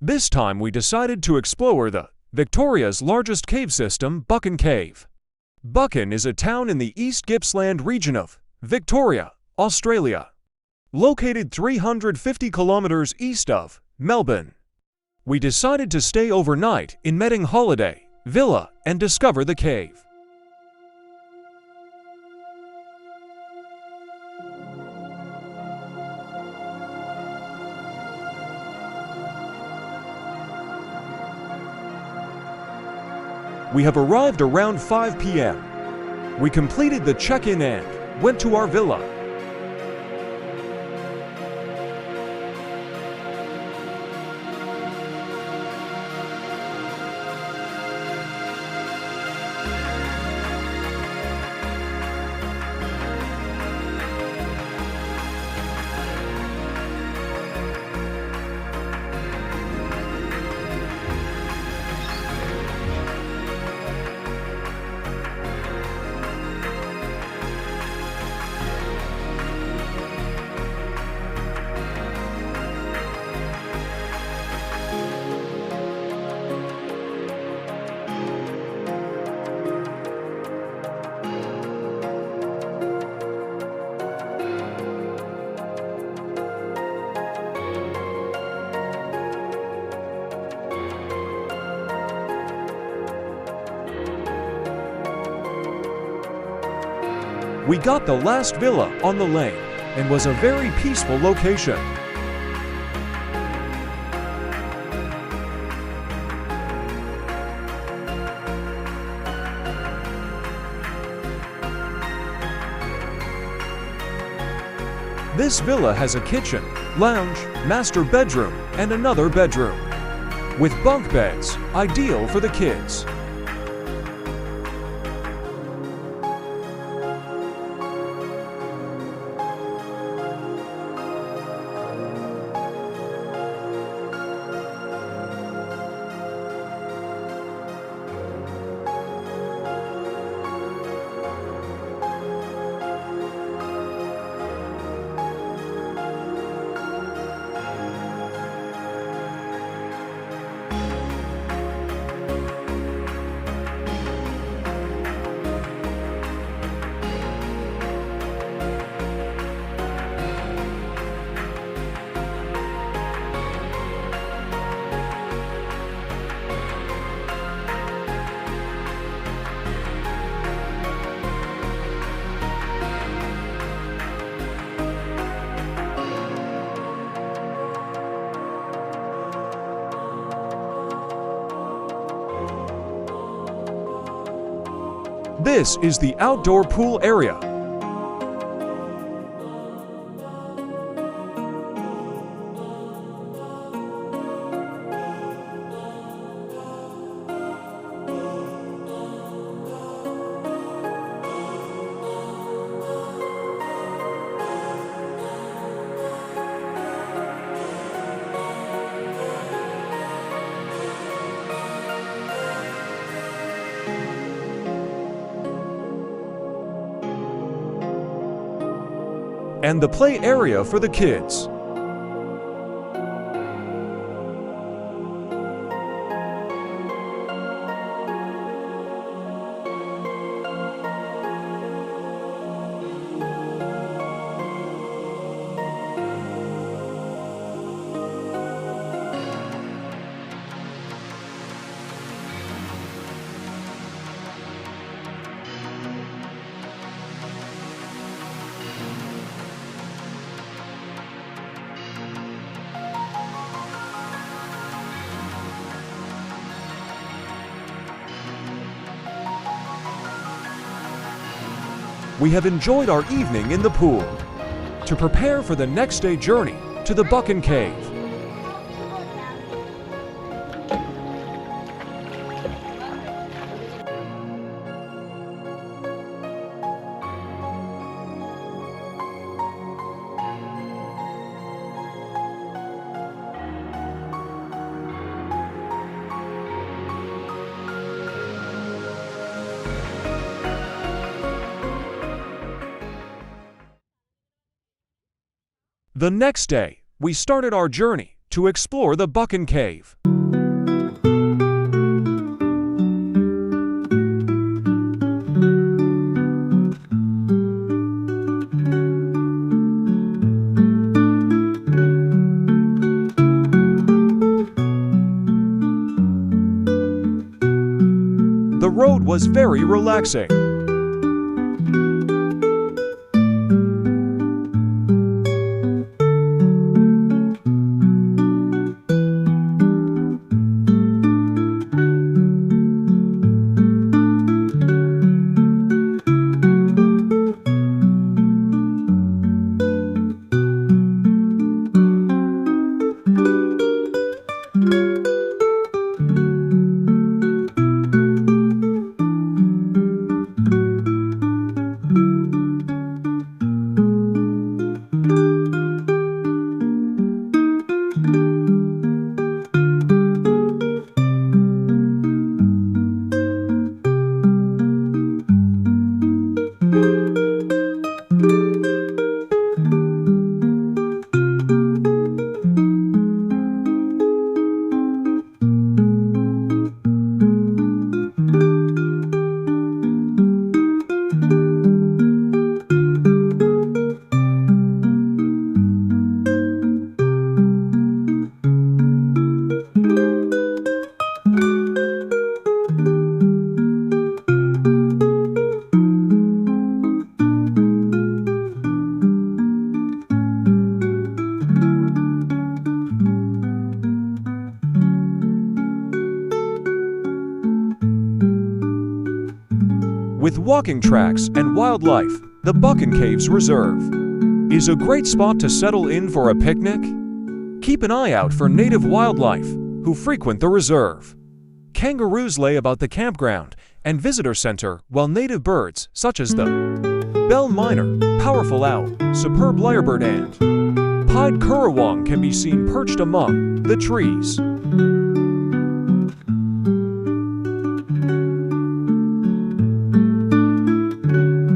This time we decided to explore Victoria's largest cave system, Buchan Cave. Buchan is a town in the East Gippsland region of Victoria, Australia, located 350 kilometers east of Melbourne. We decided to stay overnight in Meeting Holiday Villa and discover the cave. We have arrived around 5 p.m. We completed the check-in and went to our villa. We got the last villa on the lane and was a very peaceful location. This villa has a kitchen, lounge, master bedroom, and another bedroom, with bunk beds, ideal for the kids. This is the outdoor pool area. And the play area for the kids. We have enjoyed our evening in the pool to prepare for the next day journey to the Buchan Cave. The next day, we started our journey to explore the Buchan Cave. The road was very relaxing. With walking tracks and wildlife, the Buchan Caves Reserve is a great spot to settle in for a picnic. Keep an eye out for native wildlife who frequent the reserve. Kangaroos lay about the campground and visitor center, while native birds such as the bell miner, powerful owl, superb lyrebird and pied currawong can be seen perched among the trees.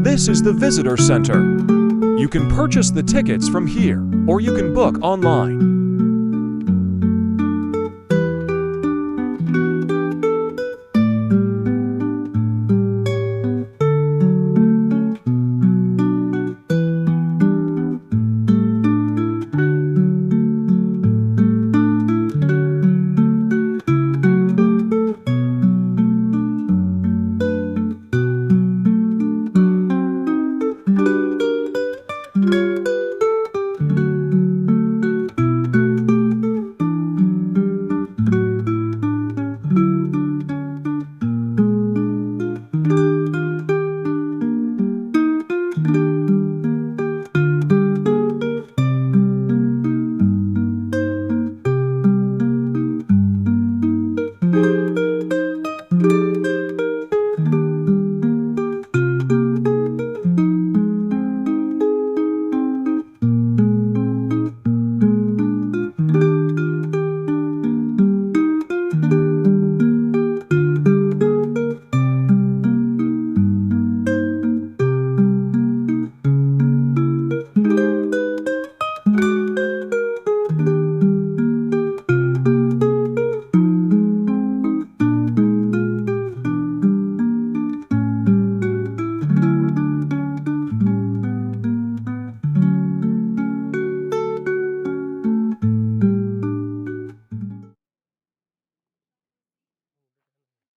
This is the visitor center. You can purchase the tickets from here, or you can book online.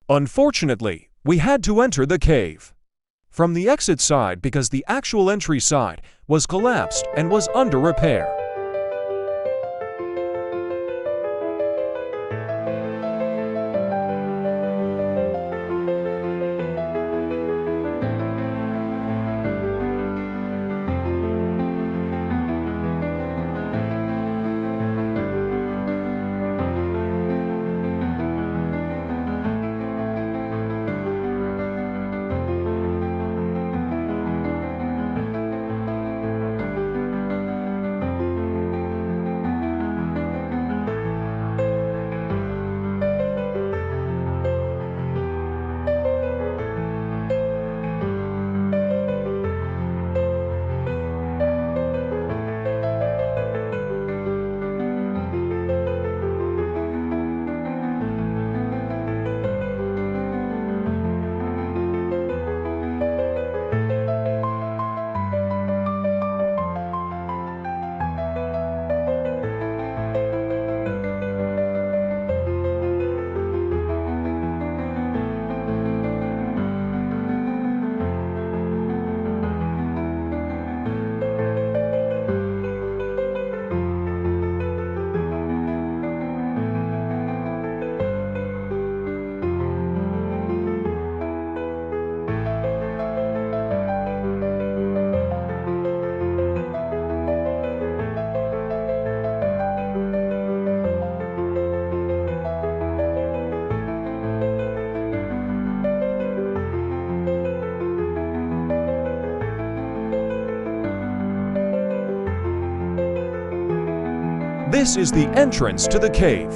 Unfortunately, we had to enter the cave from the exit side because the actual entry side was collapsed and was under repair. This is the entrance to the cave.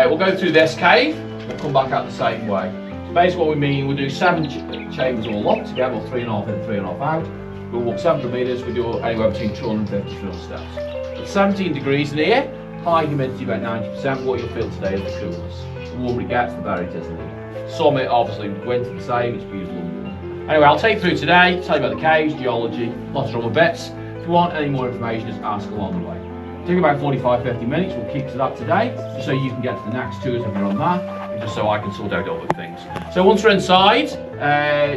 We'll go through this cave, we'll come back out the same way. So basically what we mean, we'll do 7 chambers all up together, 3.5 in, 3.5 out. We'll walk 700 metres, we do anywhere between 250 to 300 steps. It's 17 degrees in here, high humidity about 90%. What you'll feel today is the coolest. The warmer it gets, the better it is in here. Summit, obviously, winter the same, it's beautiful and warm. Anyway, I'll take you through today, tell you about the caves, geology, lots of other bits. If you want any more information, just ask along the way. Take about 45-50 minutes, we'll keep to that today, just so you can get to the next tours if you're on that, and just so I can sort out other things. So once we're inside,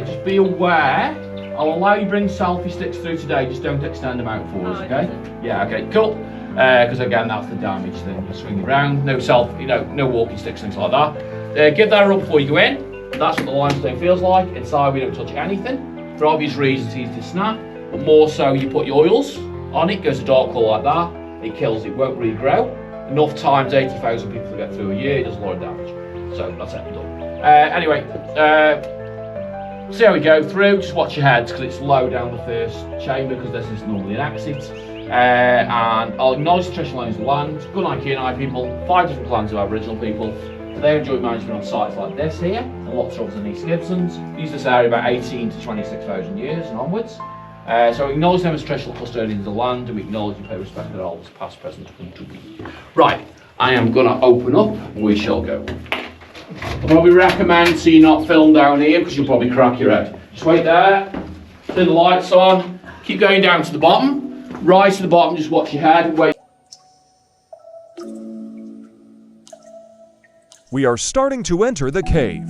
just be aware, I'll allow you to bring selfie sticks through today, just don't extend them out for us, okay? Yeah, okay, cool. Because again, that's the damage thing, you swing around, no no walking sticks, things like that. Give that a rub before you go in, that's what the limestone feels like. Inside we don't touch anything, for obvious reasons it's easy to snap, but more so you put your oils on it, goes a dark colour like that. It kills, it won't regrow. Enough times, 80,000 people to get through a year, it does a lot of damage. So that's it, done. Anyway, see how we go through, just watch your heads because it's low down the first chamber because this is normally an exit. And I'll acknowledge the traditional owners of the land, good IQ people, 5 different clans of Aboriginal people. They enjoy management on sites like this here, and lots of others in East Gippslands. Use this area about 18 to 26,000 years and onwards. So we acknowledge them as traditional custodians of the land, and we acknowledge and pay respect to their elders, past, present, and to be. Right, I am going to open up, and we shall go. I probably recommend so you're not filmed down here, because you'll probably crack your head. Just wait there, turn the lights on, keep going down to the bottom, rise to the bottom, just watch your head, wait. We are starting to enter the cave.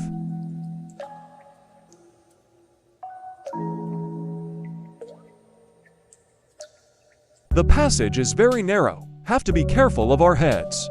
The passage is very narrow. Have to be careful of our heads.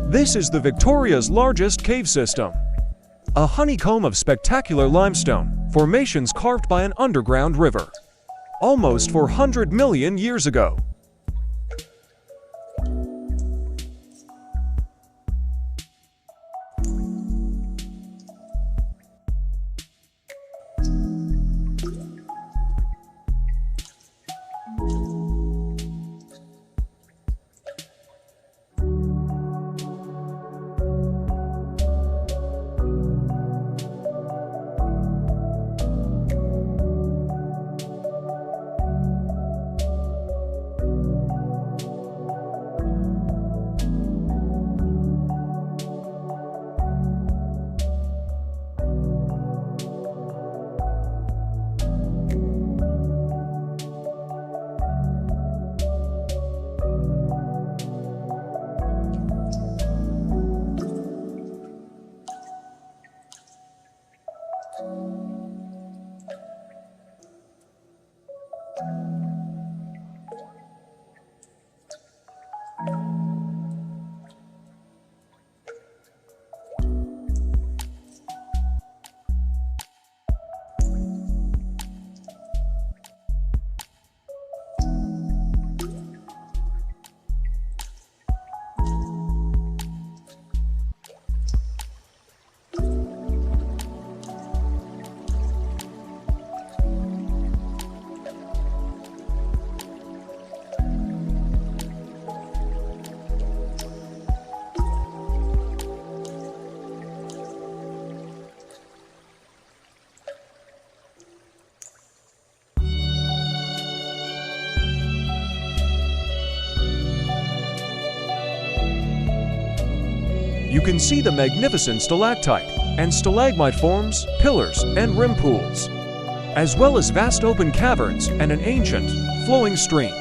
This is the Victoria's largest cave system. A honeycomb of spectacular limestone, formations carved by an underground river. Almost 400 million years ago. can see the magnificent stalactite and stalagmite forms, pillars, and rim pools, as well as vast open caverns and an ancient, flowing stream.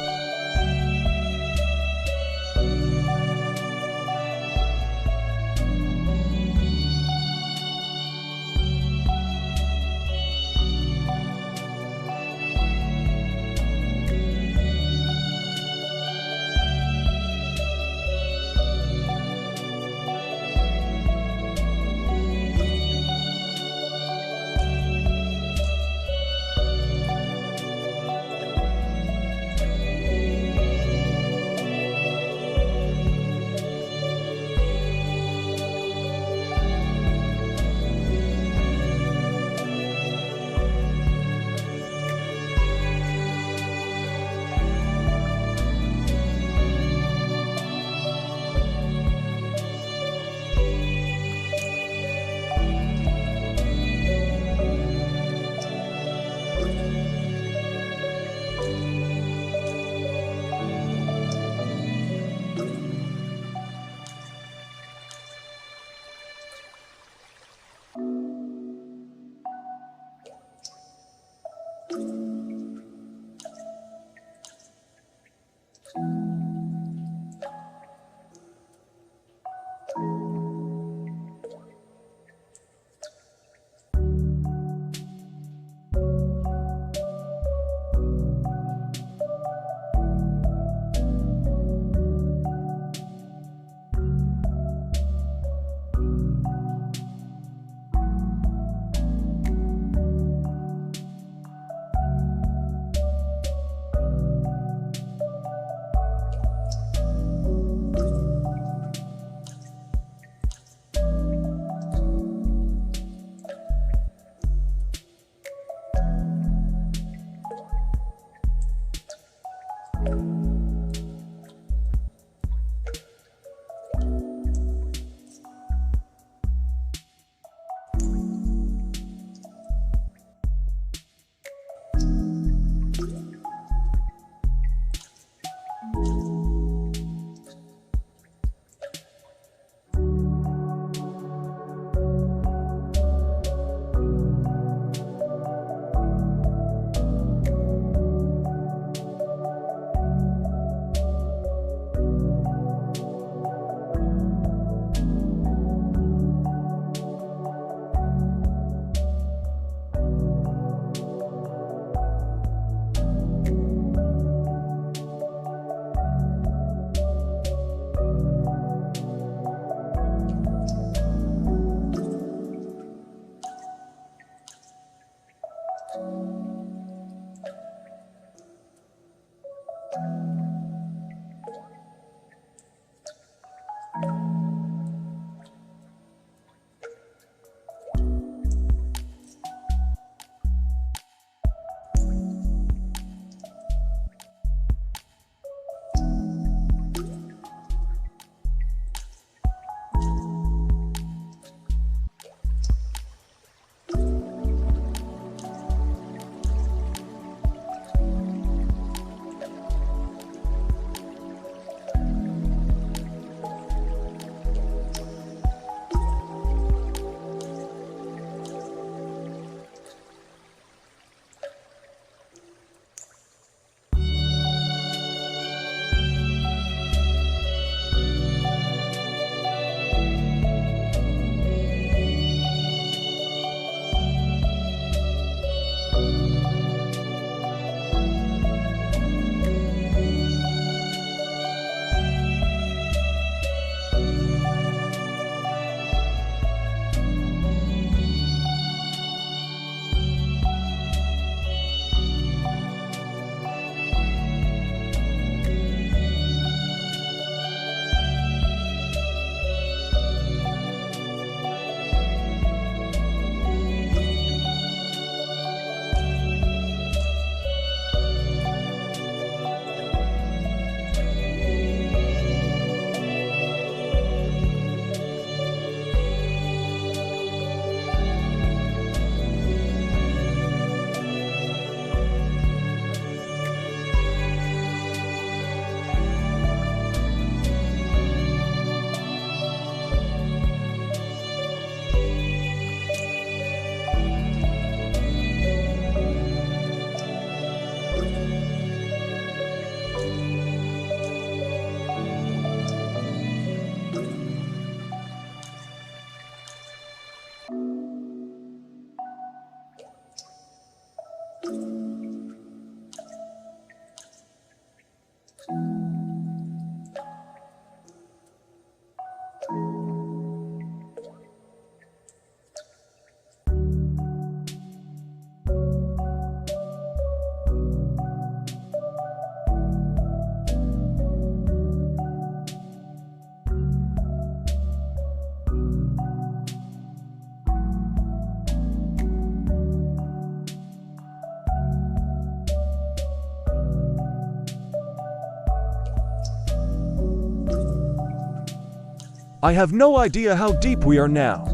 I have no idea how deep we are now.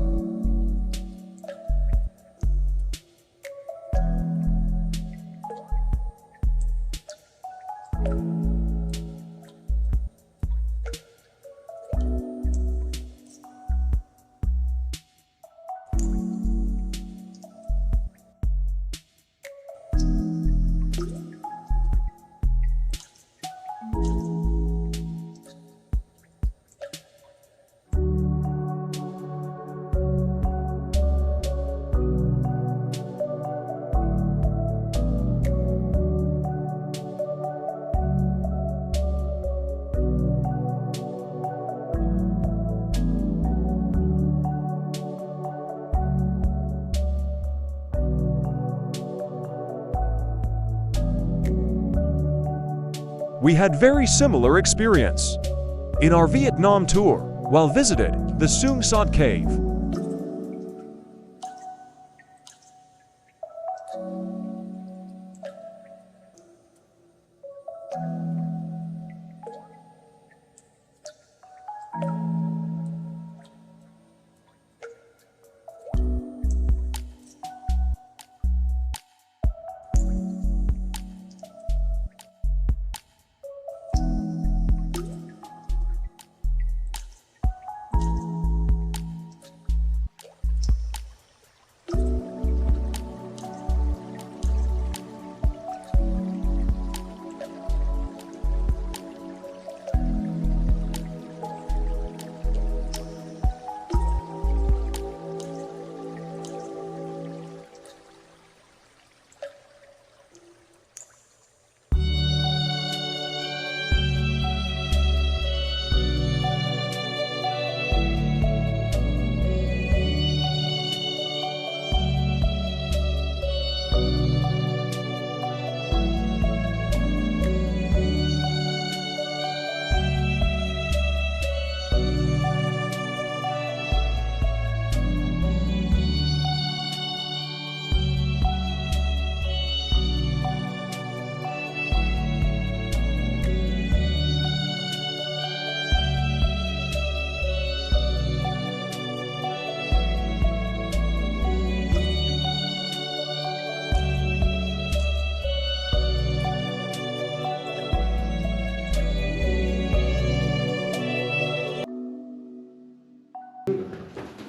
We had very similar experience in our Vietnam tour while visited the Buchan Cave.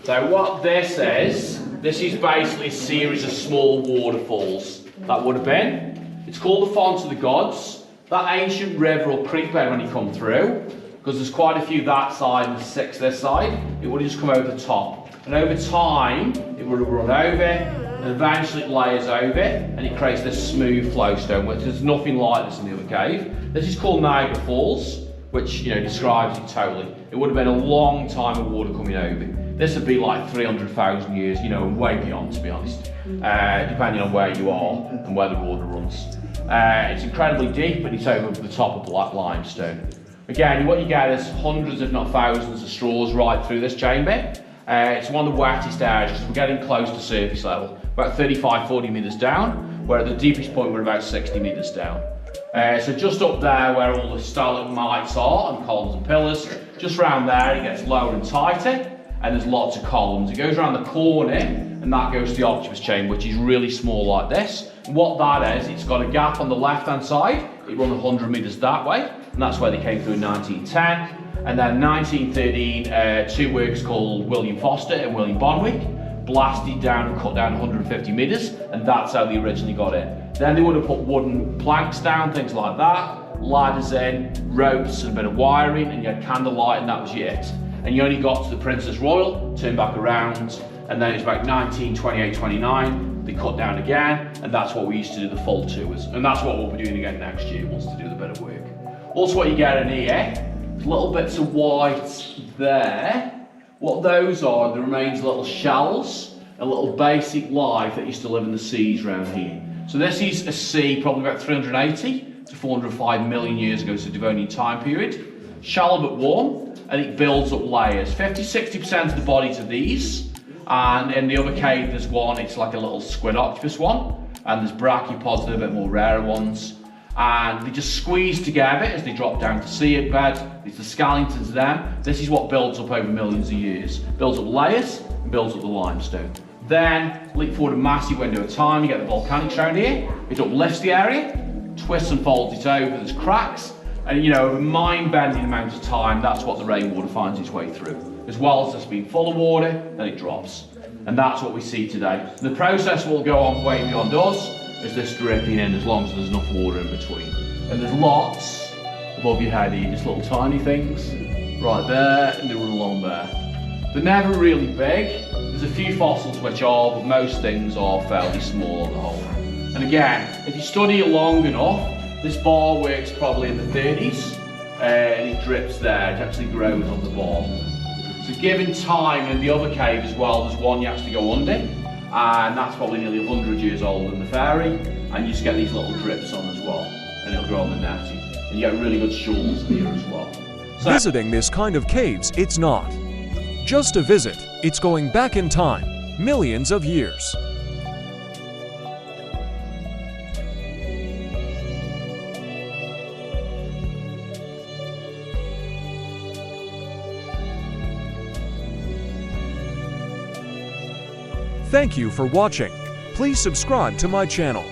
So what this is basically a series of small waterfalls that would have been. It's called the Font of the Gods. That ancient river or creek bed when you come through, because there's quite a few that side and 6 this side, it would have just come over the top. And over time, it would have run over, and eventually it layers over, and it creates this smooth flowstone, which there's nothing like this in the other cave. This is called Niagara Falls, which describes it totally. It would have been a long time of water coming over. This would be like 300,000 years, and way beyond, to be honest, depending on where you are and where the water runs. It's incredibly deep, and it's over the top of black limestone. Again, what you get is hundreds, if not thousands, of straws right through this chamber. It's one of the wettest areas, because we're getting close to surface level, about 35-40 metres down, where at the deepest point we're about 60 metres down. So just up there where all the stalagmites are, and columns and pillars, just around there it gets lower and tighter, and there's lots of columns. It goes around the corner, and that goes to the octopus chamber, which is really small like this. And what that is, it's got a gap on the left-hand side. It runs 100 metres that way, and that's where they came through in 1910. And then 1913, 2 workers called William Foster and William Bonwick blasted down and cut down 150 metres, and that's how they originally got in. Then they would have put wooden planks down, things like that, ladders in, ropes and a bit of wiring, and you had candlelight, and that was it. And you only got to the Princess Royal, turned back around, and then it's about 1928-29, they cut down again, and that's what we used to do the full tours. And that's what we'll be doing again next year, once to do the bit of work. Also what you get in here, little bits of white there. What those are, the remains of little shells, a little basic life that used to live in the seas around here. So this is a sea probably about 380 to 405 million years ago, so Devonian time period. Shallow but warm, and it builds up layers. 50-60% of the bodies are these, and in the other cave there's one, it's like a little squid octopus one, and there's brachiopods, they're a bit more rarer ones. and they just squeeze together as they drop down to seabed. It's the skeletons of them. This is what builds up over millions of years. Builds up layers and builds up the limestone. Then, leap forward a massive window of time, you get the volcanics around here. It uplifts the area, twists and folds it over, there's cracks, and over a mind-bending amount of time, that's what the rainwater finds its way through. As well as this being full of water, then it drops. And that's what we see today. The process will go on way beyond us, as this dripping in, as long as there's enough water in between. And there's lots above your head here, just little tiny things, right there, and they run along there. They're never really big. There's a few fossils which are, but most things are fairly small on the whole. And again, if you study it long enough, this bar works probably in the 30s, and it drips there, it actually grows on the bar. So given time, in the other cave as well, there's one you actually go under, and that's probably nearly 100 years old in the fairy, and you just get these little drips on as well, and it'll grow on the netting. And you get really good shoals here as well. So, visiting this kind of caves, it's not just a visit, it's going back in time, millions of years. Thank you for watching. Please subscribe to my channel.